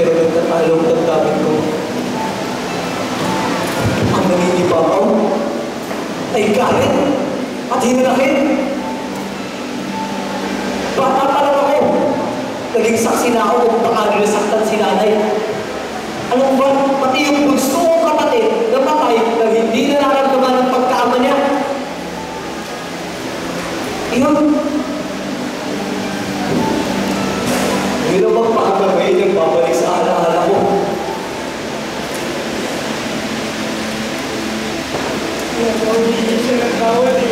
pero nagtatalong damdamin ko. Ang nangingibabaw ay galit at hinanakit. Bata pa lang ako. Naging saksi na ako kung paano nasaktan si nanay. Alam mo ba, pati yung gusto kong kapatid na patay na hindi nararamdaman ng pagkaama niya. Iyon. Hindi na bang pakagabay niyang babalik sa alaala ko? Hindi siya nagkawal eh.